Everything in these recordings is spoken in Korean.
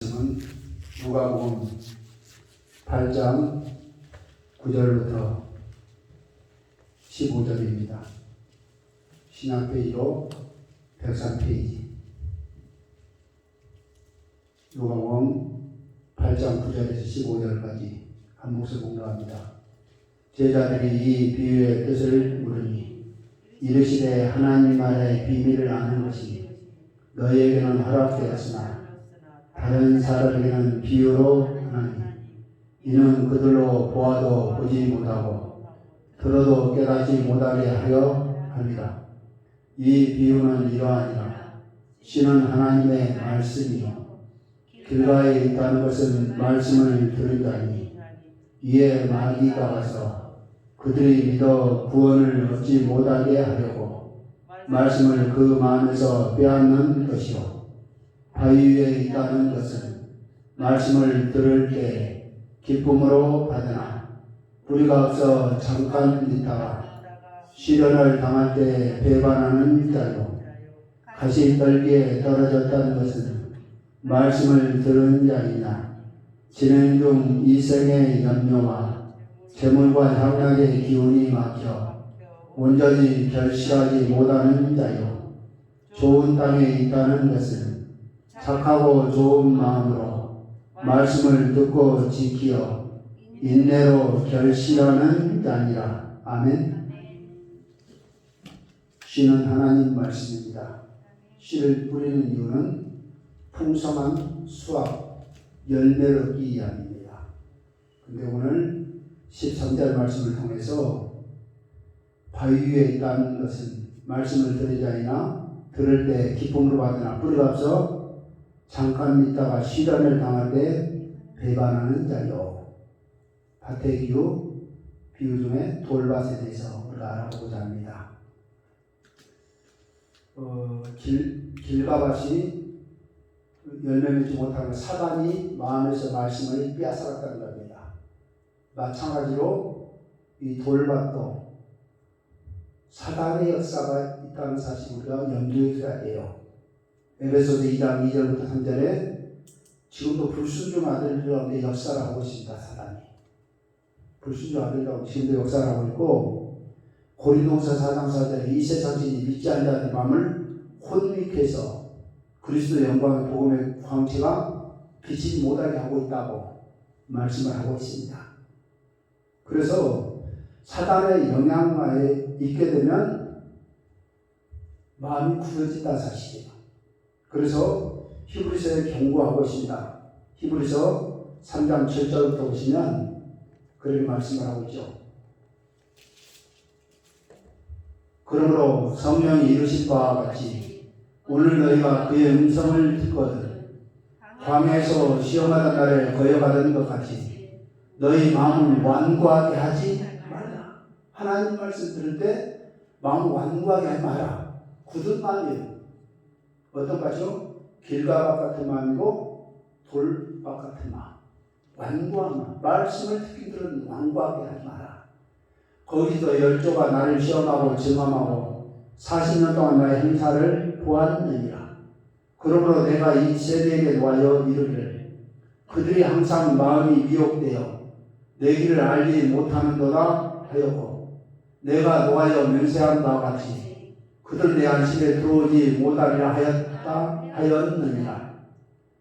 말씀은 누가복음 8장 9절부터 15절입니다. 신약 페이지로 103페이지. 누가복음 8장 9절에서 15절까지 한 목소리 공부합니다. 제자들이 이 비유의 뜻을 물으니 이르시되 하나님 나라의 비밀을 아는 것이 너희에게는 허락되었으나 다른 사람에게는 비유로 하나니 이는 그들로 보아도 보지 못하고 들어도 깨닫지 못하게 하려 함이라. 이 비유는 이러하니라. 신은 하나님의 말씀이요 길가에 있다는 것은 말씀을 들은 자니 이에 마귀가 와서 그들이 믿어 구원을 얻지 못하게 하려고 말씀을 그 마음에서 빼앗는 것이요 바위 위에 있다는 것은 말씀을 들을 때 기쁨으로 받으나 뿌리가 없어 잠깐 있다가 시련을 당할 때 배반하는 자요 가시떨기에 떨어졌다는 것은 말씀을 들은 자이나 진행 중 이생의 염려와 재물과 향락의 기운이 막혀 온전히 결실하지 못하는 자요 좋은 땅에 있다는 것은 착하고 좋은 마음으로 말씀을 듣고 지키어 인내로 결실하는 자니라. 아멘. 씨는 하나님 말씀입니다. 씨를 뿌리는 이유는 풍성한 수확, 열매를 얻기 위함입니다. 근데 오늘 13절 말씀을 통해서 바위 위에 있다는 것은 말씀을 들은 자이나 들을 때 기쁨으로 받으나 뿌리가 없어 잠깐 있다가 시련을 당할 때 배반하는 자요. 밭의 기후, 비유 중에 돌밭에 대해서 우리가 알아보고자 합니다. 길가밭이 열매 맺지 못하는 사단이 마음에서 말씀을 빼앗아갔다는 겁니다. 마찬가지로 이 돌밭도 사단의 역사가 있다는 사실을 우리가 염두에 둬야 해요. 에베소서 2장 2절부터 3절에 지금도 불순종 아들 가운데 역사를 하고 있습니다. 사단이 불순종 아들 가운데 지금도 역사를 하고 있고 고린도후서 4장 4절에 이 세상 신이 믿지 않는 자들의 마음을 혼미케 해서 그리스도의 영광의 복음의 광채가 비치지 못하게 하고 있다고 말씀을 하고 있습니다. 그래서 사단의 영향하에 있게 되면 마음이 굳어진다는 사실이에요. 그래서 히브리서에 경고하고 있습니다. 히브리서 3장 7절부터 보시면 그렇게 말씀을 하고 있죠. 그러므로 성령이 이르신 바와 같이 오늘 너희가 그의 음성을 듣거든 광야에서 시험하던 날에 거여가던 것 같이 너희 마음을 완고하게 하지 말라. 하나님 말씀 들을 때 마음을 완고하게 하지 마라. 굳은 마음이에요. 어떤 것이요? 길가밭 같은 마음이고 돌밭 같은 마음. 완고한 마음. 말씀을 듣기 들은 완고하게 하지 마라. 거기서 열조가 나를 시험하고 증험하고 40년 동안 나의 행사를 보았느니라. 그러므로 내가 이 세대에게 놓아여 이르기를 그들이 항상 마음이 미혹되어 내 길을 알지 못하는도다 하였고 내가 놓아여 맹세한 바와 같이 그들 내 안식에 들어오지 못하리라 하였느니라.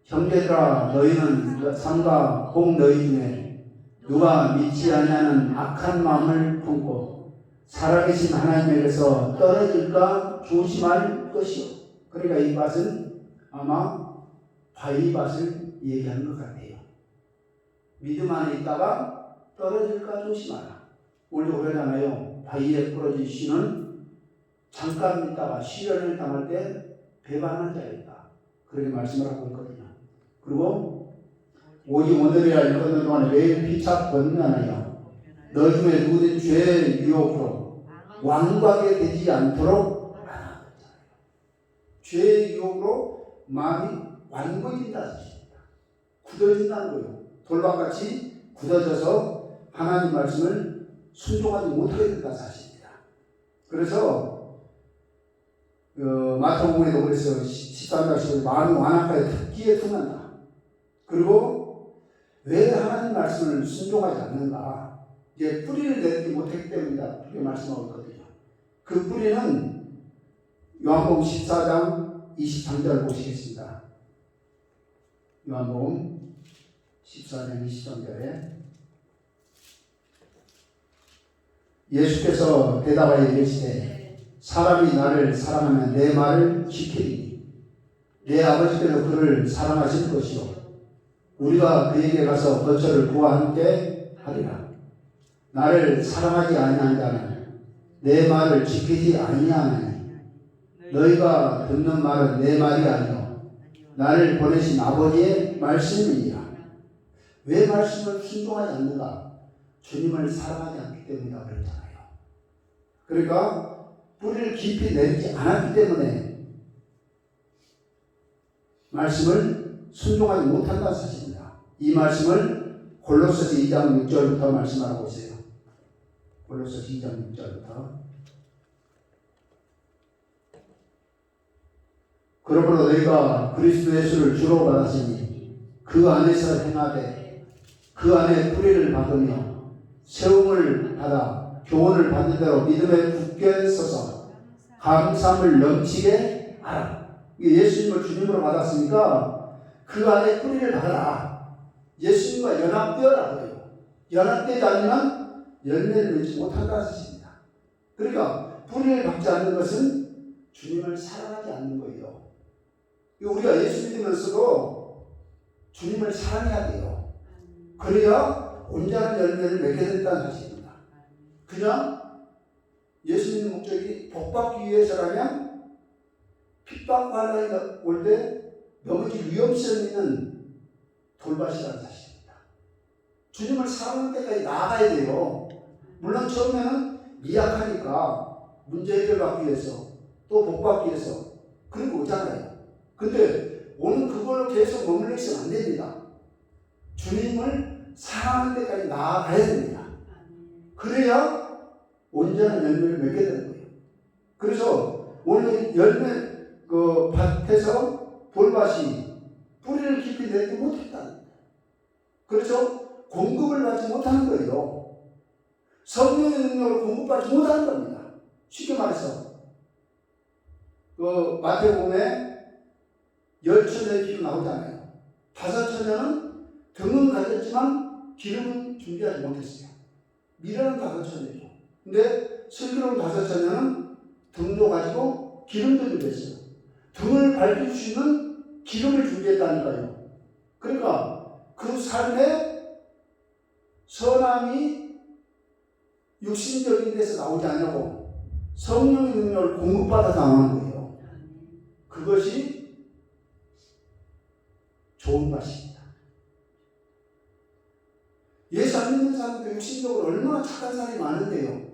형제들아 너희는 삼가 꼭 너희 중에 누가 믿지 아니하는 악한 마음을 품고 살아계신 하나님에게서 떨어질까 조심할 것이요. 그러니까 이 밭은 아마 바위밭을 얘기하는 것 같아요. 믿음 안에 있다가 떨어질까 조심하라. 우리도 그러잖아요. 바위에 부러진 씨는 잠깐 있다가 시련을 당할 때 배반한 자였다. 그렇게 말씀을 하고 있거든요. 그리고 오직 오늘이라 일컫는 동안에 매일 피차 번면하여 너 중에 누구든 죄의 유혹으로 완고하게 되지 않도록 하라. 죄의 유혹으로 마음이 완고해진다는 뜻입니다. 굳어진다는 거예요. 돌밭같이 굳어져서 하나님 말씀을 순종하지 못하게 된다는 사실입니다. 그래서 마태복음에도 그랬어요. 13장 15절 마음이 완악하여 듣기에 tum한다. 그리고 왜 하나님 말씀을 순종하지 않는가? 이제 뿌리를 내리지 못했기 때문이다. 그렇게 말씀하고 있거든요. 그 뿌리는 요한복음 14장 23절 보시겠습니다. 요한복음 14장 23절에 예수께서 대답하여 이르시되 사람이 나를 사랑하면 내 말을 지키리니 내 아버지께서 그를 사랑하실 것이요 우리가 그에게 가서 거처를 그와 함께 하리라. 나를 사랑하지 아니한 자는 내 말을 지키지 아니하나니 너희가 듣는 말은 내 말이 아니요 나를 보내신 아버지의 말씀이니라. 왜 말씀을 순종하지 않는가? 주님을 사랑하지 않기 때문이라고 그랬잖아요. 그러니까 뿌리를 깊이 내리지 않았기 때문에 말씀을 순종하지 못한다는 사실입니다. 이 말씀을 골로새서 2장 6절부터 말씀하고 있어요. 골로새서 2장 6절부터 그러므로 너희가 그리스도 예수를 주로 받았으니 그 안에서 행하되 그 안에 뿌리를 받으며 세움을 받아 교훈을 받는 대로 믿음에 굳게 서서 감사함을 넘치게 하라. 예수님을 주님으로 받았으니까 그 안에 뿌리를 받아라. 예수님과 연합되어라고요. 연합되지 않으면 열매를 맺지 못한다는 뜻입니다. 그러니까 뿌리를 받지 않는 것은 주님을 사랑하지 않는 거예요. 우리가 예수 믿으면서도 주님을 사랑해야 돼요. 그래야 온전한 열매를 맺게 된다는 사실입니다. 그냥 예수 믿는 목적이 복받기 위해서라면 핍박과 환난이 올 때 넘어질 위험성 있는 돌밭이라는 사실입니다. 주님을 사랑할 때까지 나아가야 돼요. 물론 처음에는 미약하니까 문제 해결받기 위해서 또 복받기 위해서 그런 거 오잖아요. 근데 오늘 그걸로 계속 머물러 있으면 안 됩니다. 주님을 사랑하는 데까지 나아가야 됩니다. 그래야 온전한 열매를 맺게 되는 거예요. 그래서 오늘 열매 그 밭에서 돌밭이 뿌리를 깊이 내지 못했다는 거예요. 그래서 공급을 받지 못하는 거예요. 성령의 능력을 공급받지 못하는 겁니다. 쉽게 말해서 그 마태복음에 10처녀의 비유 나오잖아요. 5처녀는 등은 가졌지만 기름은 준비하지 못했어요. 미련한 5처녀죠. 근데 슬기로운 5처녀는 등도 가지고 기름도 준비했어요. 등을 밝힐 수 있는 기름을 준비했다니까요. 그러니까 그 삶에 선함이 육신적인 데서 나오지 않냐고 성령의 능력을 공급받아서 나오는 거예요. 그것이 좋은 맛입니다. 예수 안 믿는 사람도 육신적으로 얼마나 착한 사람이 많은데요.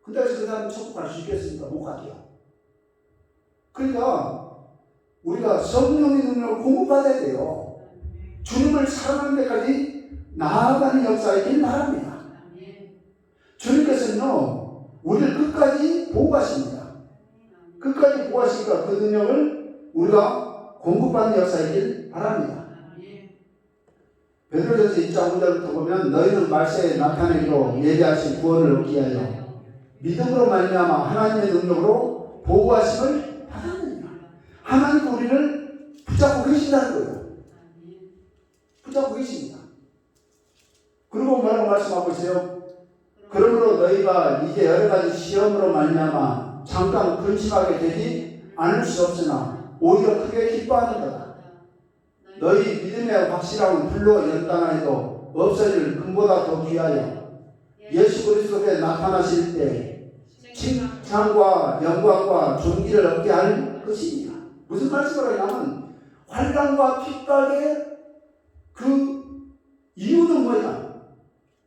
근데 그 사람은 천국 갈 수 있겠습니까? 못 가죠. 그러니까 우리가 성령의 능력을 공급받아야 돼요. 주님을 사랑하는 데까지 나아가는 역사이길 바랍니다. 주님께서는요, 우리를 끝까지 보호하십니다. 끝까지 보호하시니까 그 능력을 우리가 공급받는 역사이길 바랍니다. 베드로전서 2장 5절부터 보면 너희는 말세에 나타내기로 예비하신 구원을 얻기 위하여 믿음으로 말미암아 하나님의 능력으로 보호하심을 받았느니라. 하나님 우리를 붙잡고 계신다는 거예요. 붙잡고 계십니다. 그리고 뭐라고 말씀하고 있어요? 그러므로 너희가 이제 여러 가지 시험으로 말미암아 잠깐 근심하게 되지 않을 수 없으나 오히려 크게 기뻐하는 거다. 너희 믿음의 확실함은 불로 연단하여도 없어질 금보다 더 귀하여 예수 그리스도에 나타나실 때 칭찬과 영광과 존귀를 얻게 할 것입니다. 무슨 말씀을 하냐면 환난과 핍박의 그 이유는 뭐냐?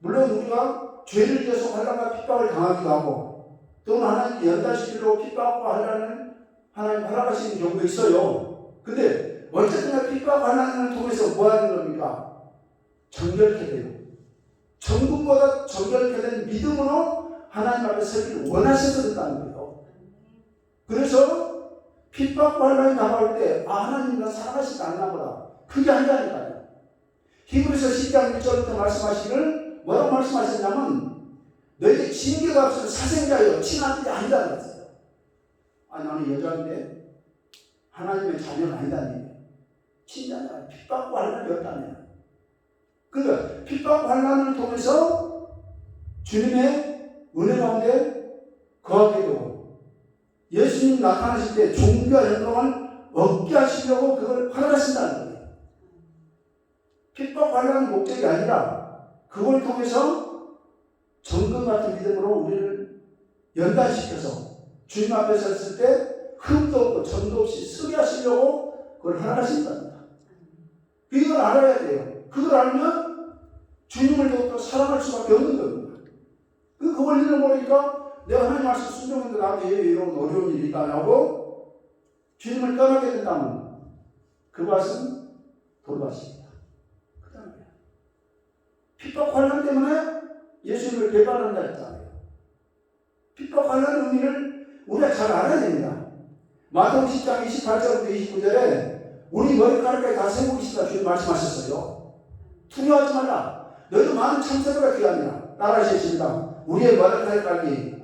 물론 우리가 죄를 지어서 환난과 핍박을 당하기도 하고 또는 하나님께 연단시키려고 핍박과 환난을 하나님 허락하시는 경우가 있어요. 근데 어쨌든 핍박 환난을 통해서 뭐 하는 겁니까? 정결케 돼요. 정금보다 정결케 된 믿음으로 하나님 앞에 서기를 원하셔서 된다는 거예요. 그래서 핍박 환난이 다가올 때 하나님 나 사랑하시지 않나 보다. 그게 아니라니까요. 히브리서 10장 1절부터 말씀하시기를 뭐라고 말씀하셨냐면 너희들 징계가 없으면 사생자여 친아들이 아니다는 거예요. 아, 나는 여자인데 하나님의 자녀는 아니다니. 친자냐 핍받고 환난이 없다면. 그러니까 핍받고 환난을 통해서 주님의 은혜 가운데 거하게 되고 예수님 나타나실 때 종교와 영광을 얻게 하시려고 그걸 허락하신다는 거예요. 핍박 환난이 목적이 아니라 그걸 통해서 정금 같은 믿음으로 우리를 연단시켜서 주님 앞에 섰을 때 흠도 없고 점도 없이 쓰게 하시려고 그걸 허락하신 겁니다. 이걸 알아야 돼요. 그걸 알면 주님을 더욱더 사랑할 수밖에 없는 겁니다. 그걸 잃어버리니까 내가 하나님 말씀 순종했는데 나한테 이런 어려운 일이 있다고 주님을 떠나게 된다면 그것은 돌밭입니다. 그 다음에 핍박 환난 때문에 예수님을 배반한다 했잖아요. 핍박 환난 의미를 우리가 잘 알아야 됩니다. 마태복음 10장 28절부터 29절에 우리 머리카락까지 다 세우시다 주님 말씀하셨어요. 두려워하지 말라. 너희도 많은 참새보다 귀하니라. 따라하시겠습니다. 우리의 머리카락까지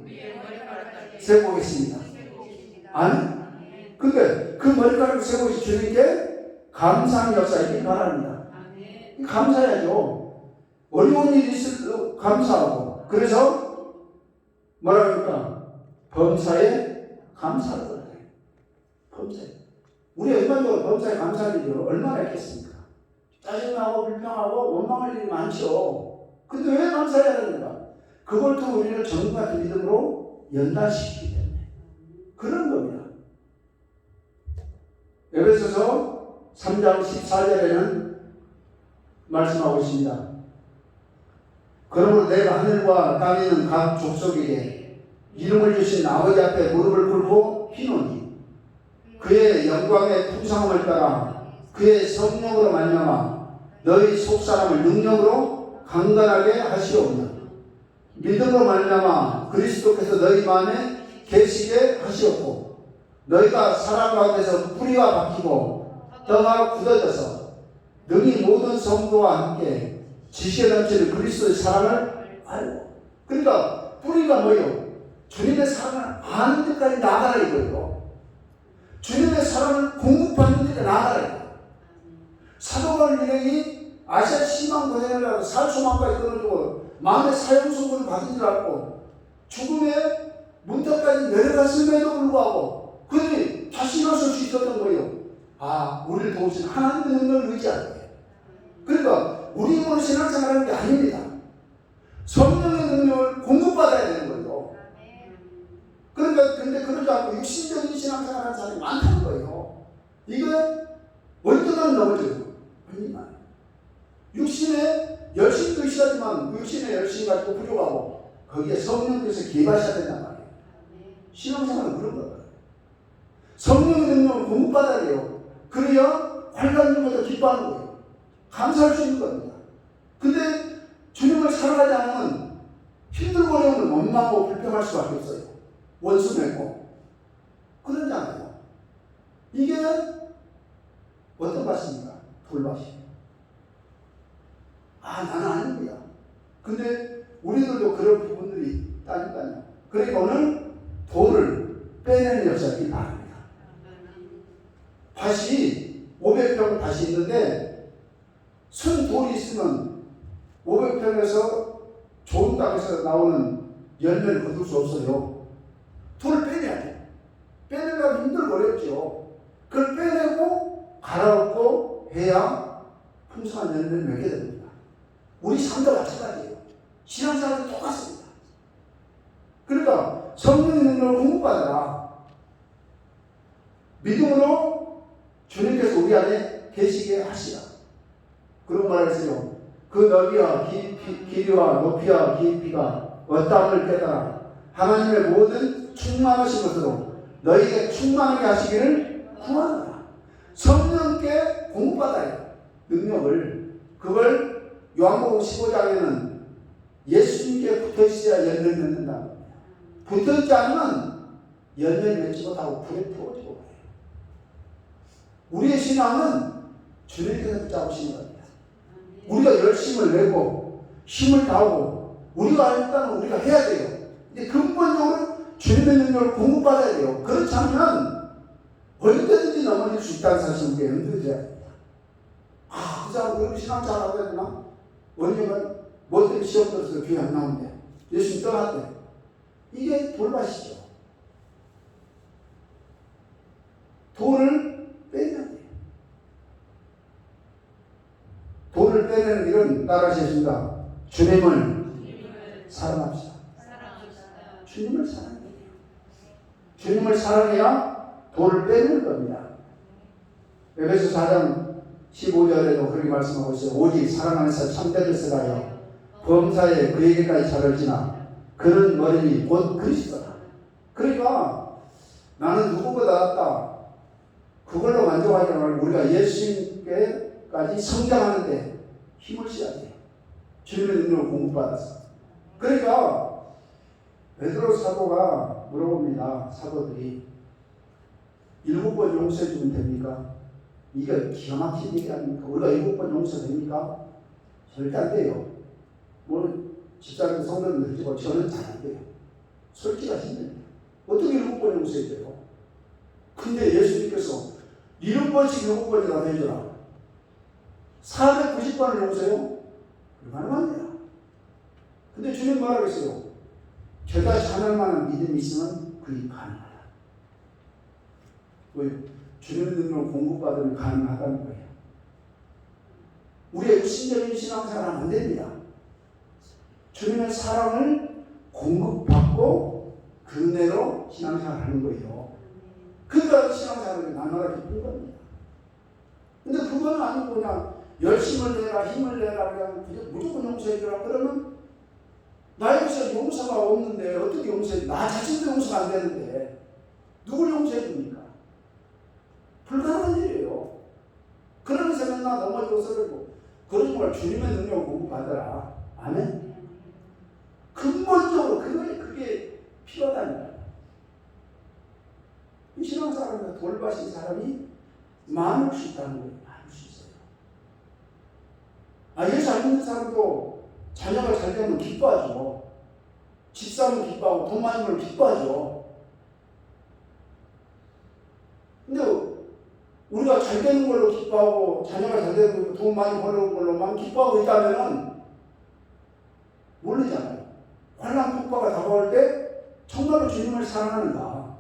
세우겠습니다. 아니? 근데 그 머리카락을 세우시 주님께 감사하는 역사이기 바랍니다. 감사해야죠. 어려운 일이 있을 때 감사하고. 그래서 뭐라 그럴까? 범사에 감사를 해요. 범사에. 우리 일반적으로 범사에 감사할 일이 얼마나 있겠습니까? 짜증나고 불평하고 원망할 일이 많죠. 근데 왜 감사해야 되는가? 그걸 통해 우리를 정금 같은 믿음으로 연단시키기 때문에 그런 겁니다. 에베소서 3장 14절에는 말씀하고 있습니다. 그러므로 내가 하늘과 땅에 있는 각 족속에게 이름을 주신 아버지 앞에 무릎을 꿇고 피노니 그의 영광의 풍성함을 따라 그의 성령으로 말미암아 너희 속사람을 능력으로 강건하게 하시오며 믿음으로 말미암아 그리스도께서 너희 마음에 계시게 하시었고 너희가 사람 가운데서 뿌리가 박히고 떡가 굳어져서 능히 모든 성도와 함께 지식에 넘치는 그리스도의 사랑을 알고. 그러니까 뿌리가 뭐예요? 주님의 사랑을 아는 데까지 나아가라 이거예요. 주님의 사랑을 공급받는 데까지 나아가라 이거예요. 사도 바울 일행이 아시아 심한 고생을 하고 살소망까지 끊어주고 마음의 사형선고를 받은 줄 알고 죽음의 문턱까지 내려갔음에도 불구하고 그들이 다시 일어설 수 있었던 거예요. 아, 우리를 도우신 하나님의 능력을 의지하는 거예요. 그러니까 우리 힘으로 신앙생활하는 게 아닙니다. 성령의 능력을 공급받아야 되는 거예요. 그러니까 근데 그러지 않고 육신적인 신앙생활하는 사람이 많다는 거예요. 이게 월등한 넘어져요. 아니면 육신의 열심도 있어야지만 그 육신의 열심이 가지고 부족하고 거기에 성령께서 개발해야 된단 말이에요. 신앙생활은 그런 거예요. 성령의 능력을 공급받아야 돼요. 그래야 환난중에도 기뻐하는 거예요. 감사할 수 있는 겁니다. 근데 주님을 사랑하지 않으면 힘들고 어려움을 원망하고 불평할 수밖에 없어요. 원수 맺고. 그러잖아요. 이게 어떤 밭입니까? 돌밭이. 아, 나는 아닙니다. 근데 우리들도 그런 부분들이 있다니까요. 그러니까 오늘 돌을 빼내는 역사가 바랍니다. 밭이 500평 밭이 있는데 순 돌이 있으면 500평에서 좋은 땅에서 나오는 열매를 거둘 수 없어요. 돌을 빼내야 돼. 빼내려면 힘들고 어렵죠. 그걸 빼내고 갈아엎고 해야 풍성한 열매를 맺게 됩니다. 우리 삶도 마찬가지예요. 신앙생활도 똑같습니다. 그러니까 성령의 능력을 공급받아라. 믿음으로 주님께서 우리 안에 계시게 하시라. 그런 말을 했어요. 그 너비와 길이와 높이와 깊이가 어떠함을 깨달아 하나님의 모든 충만하신 것으로 너희에게 충만하게 하시기를 구하노라. 성령께 공급받아요. 능력을. 그걸 요한복음 15장에는 예수님께 붙어있어야 열매를 맺는다. 붙어있지 않으면 열매를 맺지 못하고 불에 태워지고 가요. 우리의 신앙은 주님께서 붙잡으시는 겁니다. 우리 열심을 내고 힘을 다하고 우리가 일단 우리가 해야 돼요. 근데 근본적으로 주님의 능력을 공급받아야 돼요. 그렇지 않으면 언제든지 넘어질 수 있다는 사실을 우리가 염두에 둬야 됩니다. 그 사람 그렇게 신앙 잘하고 해야 되나? 언젠가 뭐 때문에 시험 들어서 교회 안 나오는데 예수님 떠났대. 이게 돌밭이죠. 돈을 빼야 돼요. 돈을 빼내는 일은 따라하시겠습니다. 주님을 사랑합시다. 주님을 사랑해야 돼요. 주님을 사랑해야 돈을 빼내는 겁니다. 에베소 4장 15절에도 그렇게 말씀하고 있어요. 오직 사랑 안에서 참된 것을 하여 범사에 그에게까지 자랄지나 그는 머리니 곧 그리스도다. 그러니까 나는 누구보다 낫다. 그걸로 만족하지 말고 우리가 예수님께까지 성장하는데 힘을 써야 돼요. 주님의 능력을 공급받아서. 그러니까 베드로 사도가 물어봅니다. 사도들이 7번 용서해 주면 됩니까? 이게 기가 막힌 얘기 아닙니까? 우리가 7번 용서 됩니까? 절대 안 돼요. 뭐 집사님 성도는 그렇지만 저는 잘 안 돼요. 솔직하신데 어떻게 7번 용서해 줘요? 근데 예수님께서 7번씩 7번이라도 해줘라. 490번을 용서해요? 얼마나 안 돼요? 근데 주님 뭐라고 했어요? 죄가 자날 만한 믿음이 있으면 그게 가능하다. 왜? 주님의 능력을 공급받으면 가능하다는 거예요. 우리의 육신적인 신앙생활은 안 됩니다. 주님의 사랑을 공급받고 그 은혜로 신앙생활을 하는 거예요. 그러니까 신앙생활이 나눠라 기쁜 겁니다. 근데 그거는 아니고 그냥 열심을 내라 힘을 내라 그냥 무조건 용서해주라 그러면 나에게서 용서가 없는데 어떻게 용서해? 나 자신도 용서가 안 되는데 누굴 용서해 줍니까? 불가능한 일이에요. 그러면서 맨날 넘어지고 쓰러지고 그러지 말고 주님의 능력을 공급받아라. 아멘? 근본적으로 그게 필요하다니까. 이 신앙생활에서 돌봐신 사람이 많을 수 있다는 거예요. 많을 수 있어요. 예수 안 믿는 사람도 자녀가 잘 되면 기뻐하죠. 집 사면 기뻐하고 돈 많이 벌면 기뻐하죠. 근데 우리가 잘 되는 걸로 기뻐하고 자녀가 잘 되는 걸로 돈 많이 버는 걸로만 기뻐하고 있다면 모르잖아요. 환난 폭파가 다가올 때 정말로 주님을 사랑하는가?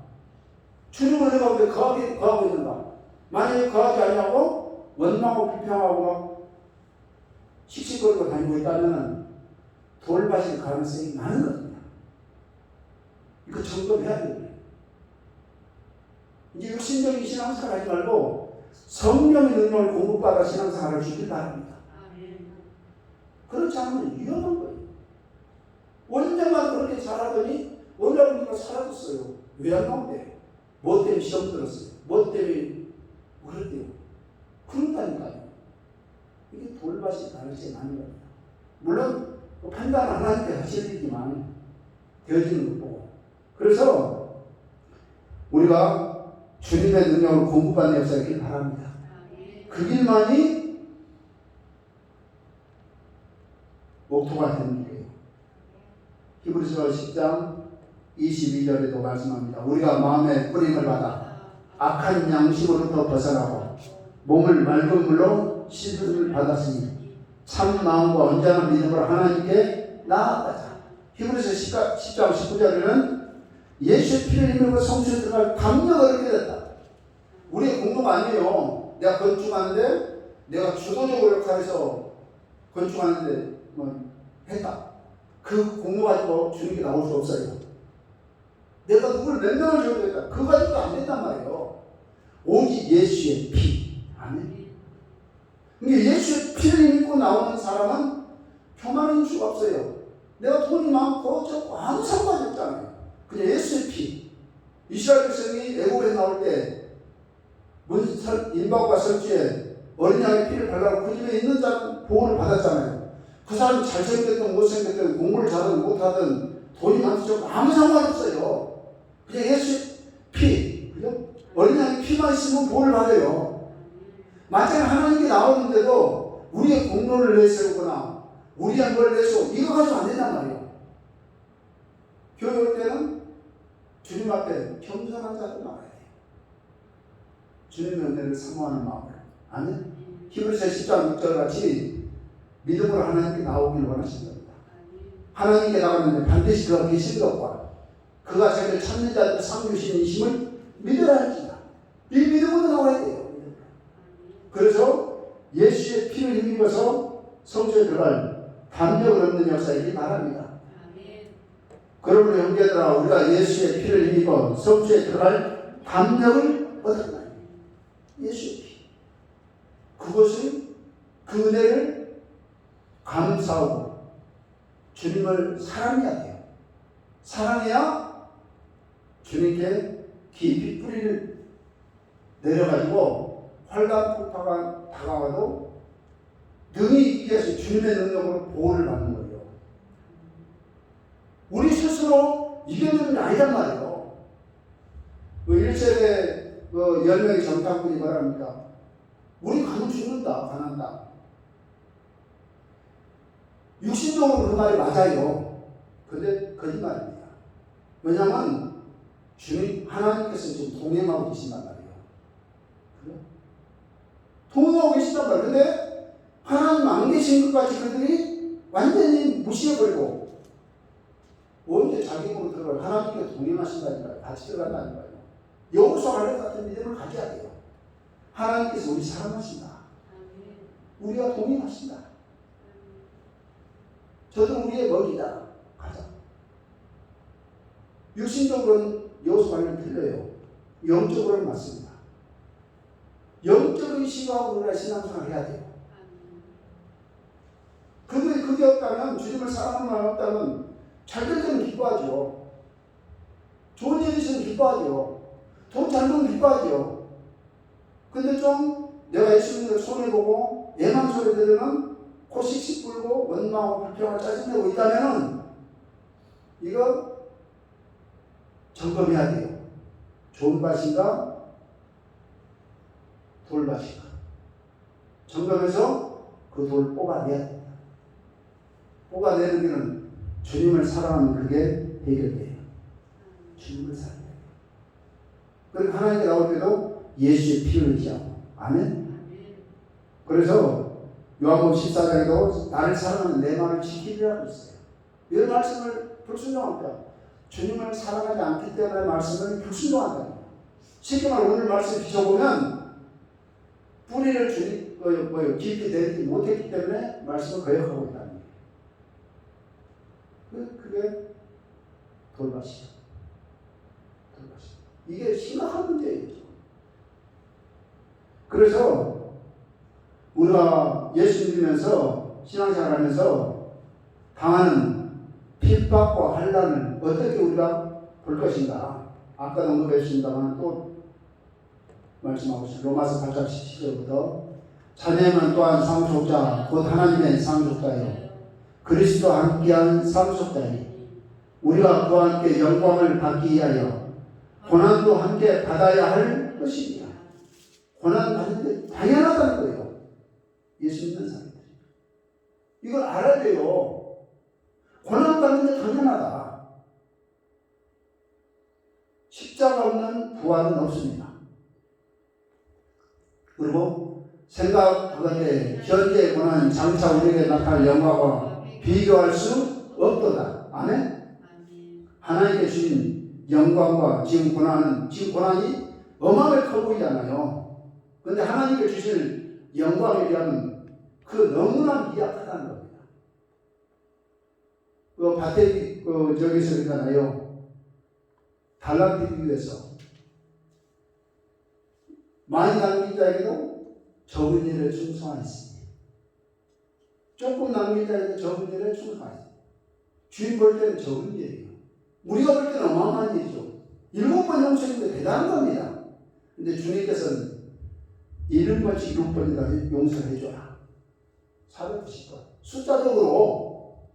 주님을 내가 왜 거하고 있는가? 만약에 거하지 않냐고 원망하고 불평하고 막 씩씩거리고 다니고 있다면 돌봐실 가능성이 많은 거거든요. 이거 점검해야 돼요. 이제 육신적인 신앙생활 하지 말고 성령의 능력을 공급받아 신앙생활을 주길 바랍니다. 그렇지 않으면 위험한 거예요. 언젠가 그렇게 잘하더니 오늘 우리가 사라졌어요. 왜 안 나온대? 뭐 때문에 시험 들었어요? 뭐 때문에 그랬대요? 그런다니까요. 이게 돌밭이 가능성이 많은 겁니다. 물론 판단 안 하니까 하실 일이지만 되어지는 거고. 그래서 우리가 주님의 능력을 공급받는 역사가 있길 바랍니다. 그 길만이 목표가 되는 길이에요. 히브리서 10장 22절에도 말씀합니다. 우리가 마음의 뿌림을 받아 악한 양심으로부터 벗어나고 몸을 맑은 물로 씻음을 받았으니 참 마음과 온전한 믿음으로 하나님께 나아가자. 히브리서 10장 19절에는 예수의 피를 흘리고 성수에 들어갈 강력을 얻게 됐다. 우리의 공로가 아니에요. 내가 건축하는데 내가 주도적으로 역할해서 건축하는데 했다. 그 공로 가지고 주님께 나올 수 없어요. 내가 누구를 몇 명을 줘야 된다. 그거 가지고 안 된단 말이에요. 오직 예수의 피. 아멘. 그러니까 예수의 피를 입고 나오는 사람은 평안할 수가 없어요. 내가 돈이 많고 적고 아무 상관이 없잖아요. 그냥 예수의 피. 이스라엘 백성이 애국에 나올 때 인박과 설주에 어린 양의 피를 발라고 그 집에 있는 자는 보호를 받았잖아요. 그 사람이 잘생겼든 못생겼든 공부를 잘하든 못하든 돈이 많든 적고 아무 상관없어요. 그냥 예수의 피. 그죠? 어린 양의 피만 있으면 보호를 받아요. 마찬가지로 하나님께 나오는데도 우리의 공로를 돈을 내세우거나 우리가 뭘 내세우고 이거 가지고 안 된단 말이에요. 교회 올 때는 주님 앞에 겸손한 자로 나와야 돼요. 주님의 은혜를 사모하는 마음으로. 아멘. 히브리서 10장 6절 같이 믿음으로 하나님께 나오기를 원하신 겁니다. 하나님께 나가는데 반드시 그가 계신 것과 그가 자기를 찾는 자들 상주신이심을 믿어야 할지다. 이 믿음으로 나와야 돼요. 그래서 예수의 피를 힘입어서 성소에 들어갈 담력을 얻는 역사이기 바랍니다. 그러므로 형제들아, 우리가 예수의 피를 힘입어 성소에 들어갈 담력을 얻었다. 예수의 피. 그것을, 그 은혜를 감사하고 주님을 사랑해야 돼요. 사랑해야 주님께 깊이 뿌리를 내려가지고 환난 폭파가 다가와도 능히 이겨서 주님의 능력으로 보호를 받는 거예요. 우리 스스로 이겨내는 게 아니란 말이에요. 1세대 10명의 정탐꾼이 말합니까? 우리 가면 죽는다, 가난다. 육신적으로 그 말이 맞아요. 근데 거짓말입니다. 왜냐하면 주님 하나님께서 지금 동행하고 계신단 말이에요. 그래? 동행하고 계신단 말이에요. 근데 하나님 안 계신 것 같이 그들이 완전히 무시해버리고 언제 자기 몸으로 들어가요? 하나님께 동행하신다니까요. 같이 들어간다니까요. 여호수아 갈렙 같은 믿음을 가져야 돼요. 하나님께서 우리 사랑하신다. 우리가 동행하신다. 저도 우리의 먹이다. 가자. 육신적으로는 여호수아 갈렙이 틀려요. 영적으로는 맞습니다. 영적인 시각으로 우리가 신앙생활을 해야 돼요. 그게 없다면, 주님을 사랑하는 마음이 없다면 잘 될 때는 기뻐하죠. 좋은 일이 있으면 기뻐하죠. 돈 잘 벌면 기뻐하죠. 근데 좀 내가 예수님을 손해보고 예만 소리 들으면 코 씩씩 불고 원망하고 불평하고 짜증내고 있다면은 이거 점검해야 돼요. 좋은 밭인가 돌밭인가 점검해서 그 돌을 뽑아내야 됩니다. 뽑아내는 데는 주님을 사랑하면 그게 해결돼요. 주님을 사랑해야 돼요. 그러니까 하나님께 나올 때도 예수의 피를 의지하고. 아멘. 그래서 요한복음 14장에도 나를 사랑하는 내 말을 지키리라고 있어요. 이 말씀을 불순종합니다. 주님을 사랑하지 않기 때문에 말씀을 불순종한다. 쉽게 말해 오늘 말씀 비춰보면 뿌리를 깊이 내리지 못했기 때문에 말씀을 거역하고 있다는 거예요. 그게 돌밭이죠. 이게 심각한 문제예요. 그래서 우리가 예수 믿으면서 신앙생활 하면서 당하는 핍박과 환난을 어떻게 우리가 볼 것인가. 아까도 언급했습니다만 또 말씀하고 있습니다. 로마서 8장 17절부터 자녀는 또한 상속자 곧 하나님의 상속자요 그리스도와 함께한 상속자니 우리가 그와 함께 영광을 받기 위하여 고난도 함께 받아야 할 것입니다. 고난 받는 게 당연하다는 거예요. 예수 믿는 사람들. 이걸 알아야 돼요. 고난 받는 게 당연하다. 십자가 없는 부활은 없습니다. 그리고 생각하건대 현재의 고난은 장차 우리에게 나타날 영광과 비교할 수 없도다. 아멘? 하나님께 주신 영광과 지금 고난이 어마어마하게 커 보이잖아요. 그런데 하나님께 주실 영광에 비하면 그 너무나 미약하다는 겁니다. 그 밭에 저기서 있잖아요. 달란트 비유에서 많이 남긴 자에게도 적은 일에 충성하였으니 조금 남긴 자에게 적은 일에 충성하였으니 주인 볼 때는 적은 일이에요. 우리가 볼 때는 어마어마한 일이죠. 7번 용서했는데 대단한 겁니다. 근데 주님께서는 7번씩 6번이라도 용서를 해줘라. 490번. 숫자적으로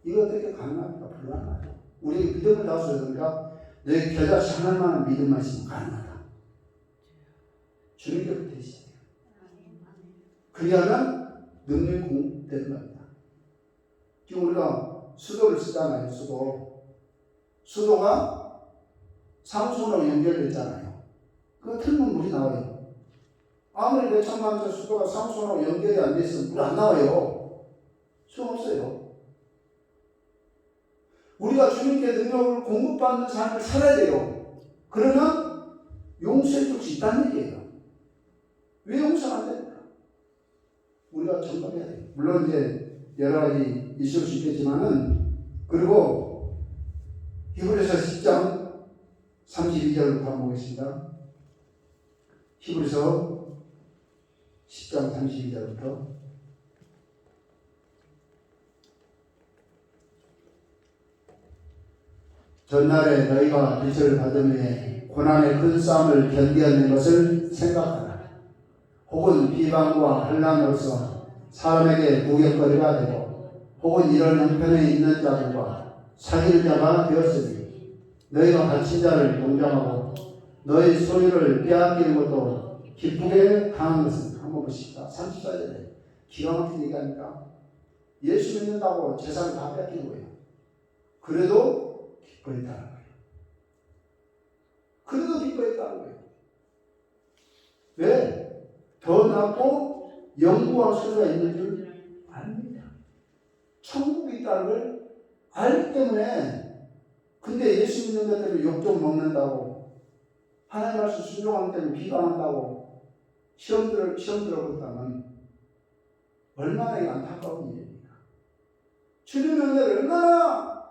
이거 어떻게 가능합니까? 불가능하죠. 우리에게 믿음을 다해서 그러니까 내 겨자씨 하나만한 믿음만 있으면 가능하다. 주님께 붙어 있어야 돼요. 그리하면 능력이 공급되는 겁니다. 지금 우리가 수도를 쓰잖아요. 수도가 상수로 연결됐잖아요. 그거 틀면 물이 나와요. 아무리 몇 천만 저 수도가 상수로 연결이 안 돼 있으면 물 안 나와요. 소용없어요. 우리가 주님께 능력을 공급받는 삶을 살아야 돼요. 그러면 용서해 줄 수 있다는 얘기예요. 왜 용서가 안 됩니까? 우리가 점검해야 돼요. 물론 이제 여러 가지 있을 수 있겠지만은, 그리고 히브리서 10장 32절부터 한번 보겠습니다. 히브리서 10장 32절부터. 전날에 너희가 빛을 받은 후에 고난의 큰 싸움을 견디어낸 것을 생각하라. 혹은 비방과 환난으로서 사람에게 무격거리가 되고, 혹은 이런 형편에 있는 자들과 사귀는 자가 되었으니, 너희가 갇힌 자를 동정하고 너희 소유를 빼앗기는 것도 기쁘게 당한 것은, 한번 보십시다. 34절에 기가 막힌 얘기하니까 예수 믿는다고 재산을 다 뺏기는 거예요. 그래도 기뻐했다는 거예요. 그래도 기뻐했다는 거예요. 왜? 더 낫고 영구한 소유가 있는 줄 압니다. 천국이 있다는 걸 알기 때문에. 근데 예수 믿는 것 때문에 욕 좀 먹는다고, 하나님 말씀 순종하는 때문에 비방한다고 시험 들어봤다면 얼마나 안타까운 일입니까? 주님 은혜를 얼마나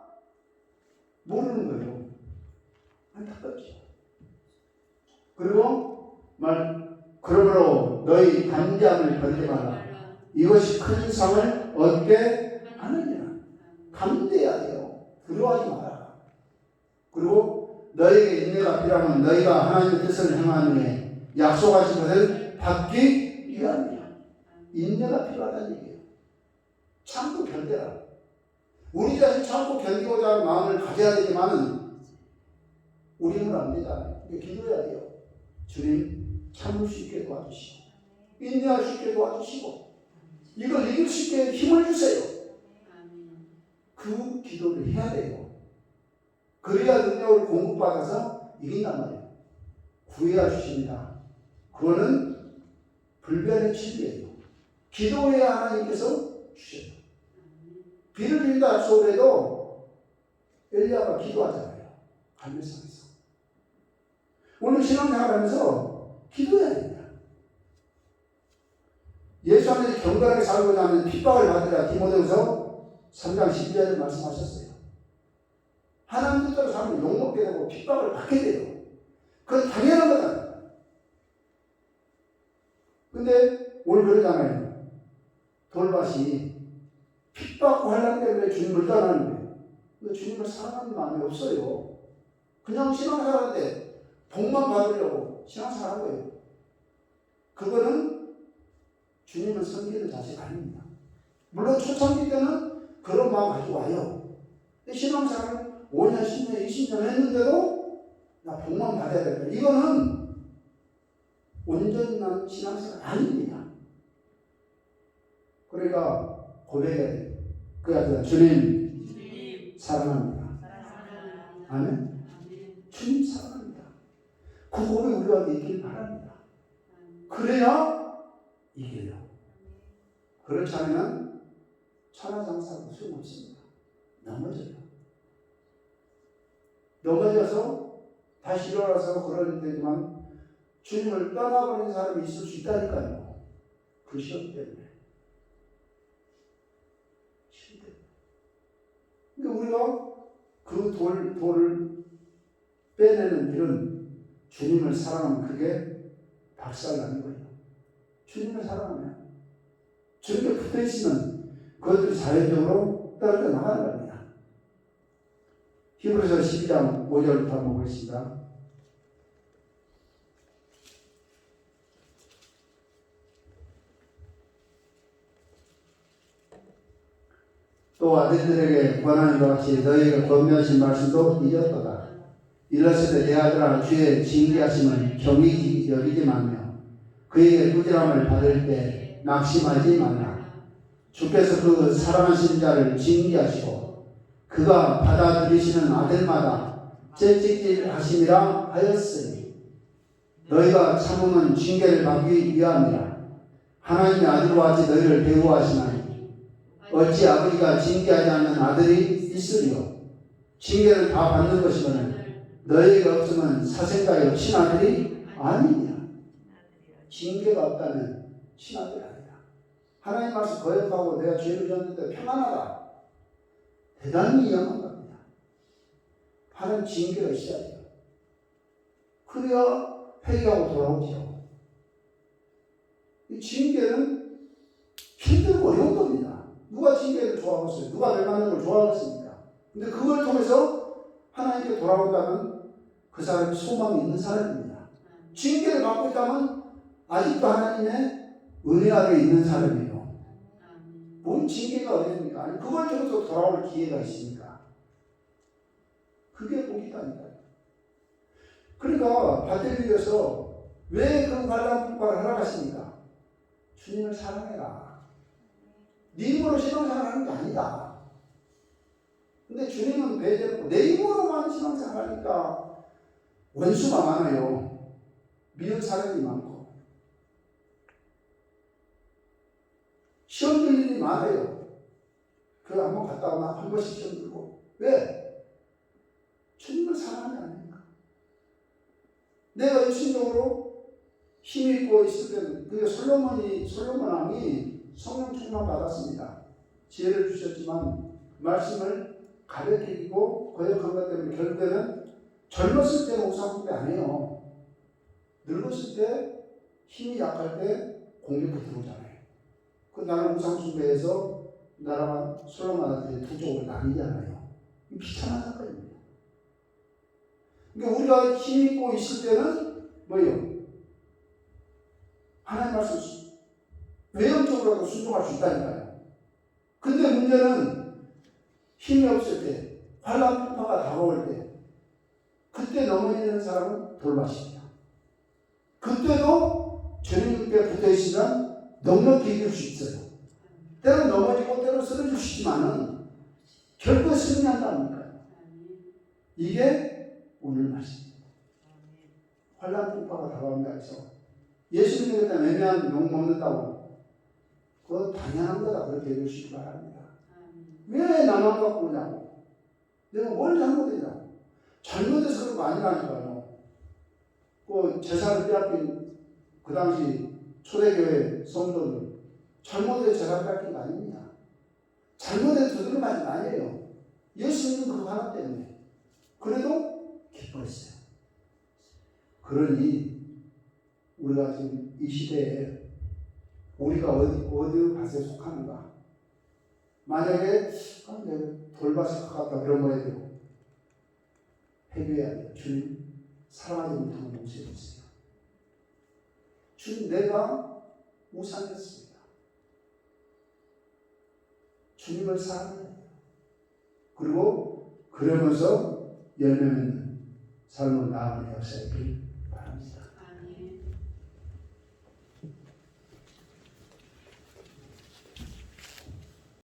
모르는 거예요. 안타깝죠. 그리고 그러므로 너희 담대함을 버리지 마라. 이것이 큰 상을 얻게 하느니라. 담대해야 돼요. 두려워하지 마라. 그리고 너희에게 인내가 필요하면 너희가 하나님의 뜻을 행한 후에 약속하신 것을 받기 위함이야. 인내가 필요하다는 얘기예요. 참고 견뎌라. 우리 자신 참고 견디고자 하는 마음을 가져야 되지만은 우리는 안 되잖아요. 기도해야 돼요. 주님, 참을 수 있게 도와주시고, 인내할 수 있게 도와주시고, 이걸 이길 수 있게 힘을 주세요. 그 기도를 해야 돼요. 그래야 능력을 공급받아서 이긴단 말이에요. 구해야 주십니다. 그거는 불변의 진리예요. 기도해야 하나님께서 주셔요. 비를 빌다 소리에도 엘리야가 기도하잖아요. 갈매산에서. 오늘 신앙생활하면서 기도해야 됩니다. 예수 안에서 경건하게 살고자 하는 핍박을 받으라. 디모데후서 3장 12절에 말씀하셨어요. 하나님 뜻대로 살면 욕먹게 되고 핍박을 받게 돼요. 그건 당연한 거다. 근데 오늘 그러잖아요. 돌밭이 핍박과 환난 때문에 주님을 떠나는 거예요. 주님을 사랑하는 마음이 없어요. 그냥 신앙생활하는데 복만 받으려고 신앙생활한 거예요. 그거는 주님을 섬기는 자세가 아닙니다. 물론 초창기 때는 그런 마음 가지고 와요. 신앙생활을 5년, 10년, 20년 했는데도 나 복만 받아야 된다. 이거는 온전한 신앙생활 아닙니다. 그러니까 고백해야 돼요. 그래서 주님 사랑합니다. 아멘. 주님 사랑합니다. 그 고백 우리가 있길 바랍니다. 그래야 이겨요. 그렇지 않으면 천하장사도 소용없습니다. 넘어져서 다시 일어나서 그러는 되지만 주님을 떠나버린 사람이 있을 수 있다니까요. 그 시험 때문에. 그러니까 우리가 그 돌을 빼내는 일은 주님을 사랑하면 그게 박살나는 거예요. 주님을 사랑하면 주님께 붙어있으면 그것들이 자연적으로 떨어져 나가는 겁니다. 히브리서 12장 5절부터 한번 보겠습니다. 또 아들들에게 권하는 것 같이 너희에게 권면하신 말씀도 잊었도다. 일렀을 때 내 아들아 주의 징계하심을 경히 여기지 말며 그에게 부질함을 받을 때 낙심하지 말라. 주께서 그 사랑하신 자를 징계하시고 그가 받아들이시는 아들마다 채찍질 하심이라 하였으니 너희가 참음은 징계를 받기 위함이라. 하나님의 아들과 같이 너희를 대우하시나니 어찌 아버지가 징계하지 않는 아들이 있으리요. 징계를 다 받는 것이거늘 너희에게 없으면 사생자여 친아들이 아니냐. 징계가 없다면 친아들이 아니다. 하나님 말씀 거역하고 내가 죄를 졌는데 평안하다. 대단히 위험한 겁니다. 하나님 징계가 있어야 돼요. 그래야 회개하고 돌아오죠. 이 징계는 힘들고 어려운 겁니다. 누가 징계를 좋아하겠어요? 누가 멸망하는 걸 좋아하겠습니까? 근데 그걸 통해서 하나님께 돌아온다면 그 사람이 소망이 있는 사람입니다. 징계를 받고 있다면 아직도 하나님의 은혜 아래 있는 사람이에요. 뭔 징계가 어렵습니까? 아니 그걸 통해서 돌아올 기회가 있습니까? 그게 복이다니까요. 그러니까 바데미에서 왜 그 관람 풍파를 허락하십니까? 주님을 사랑해라. 네 힘으로 신앙생활 하는 게 아니다. 근데 주님은 배제했고 내 힘으로만 신앙생활 하니까 원수가 많아요. 미운 사람이 많고 시험 들 일이 많아요. 그 한번 갔다 오면 한 번씩 시험 들고. 왜? 주님을 사랑하는 게 아닙니까? 내가 육신적으로 힘이 있고 있을 때는 그게 솔로몬 왕이 성령 충만 받았습니다. 지혜를 주셨지만 말씀을 가볍게 읽고 거역한 것 때문에 결국에는 젊었을 때는 우상숭배 안 해요. 늙었을 때 힘이 약할 때 공격이 들어오잖아요. 그 나는 우상숭배에서 나라가 솔로몬한테 두 쪽으로 나뉘잖아요. 이 비참한 사건입니다. 그러니까 우리가 힘 있고 있을 때는 뭐예요? 하나님 말씀 외형적으로도 순종할 수 있다니까요. 근데 문제는 힘이 없을 때, 환난 풍파가 다가올 때, 그때 넘어지는 사람은 돌마십니다. 그때도 주님께 붙어 있으면 넉넉히 이길 수 있어요. 때로 넘어지고 때로 쓰러질 수 있지만은 결코 승리한다니까요. 이게 오늘 말씀입니다. 환난 풍파가 다가온다 해서 예수님에 대한 애매한 욕 먹는다고 그건 당연한 거다 그렇게 해주시기 바랍니다. 왜 나만 갖고 오냐고. 내가 뭘 잘못했냐고. 잘못해서 그런 거 아니라니까요. 그 제사를 빼앗긴 그 당시 초대교회 성도들 잘못해서 제사를 빼앗긴 거 아닙니다. 잘못해서 두드려 맞은 거 아니에요. 예수님은 그거 하나 때문에. 그래도 기뻐했어요. 그러니 우리가 지금 이 시대에 우리가 어디 밭에 속하는가? 만약에 내가 돌밭에 가깝다 그런 거에도 회개해야 돼요. 주님 사랑하지 못하는 모습이 있어요. 주님 내가 우상이었습니다. 주님을 사랑해야 돼요. 그리고 그러면서 열매 맺는 삶을 나아가는 역사이길 바랍니다.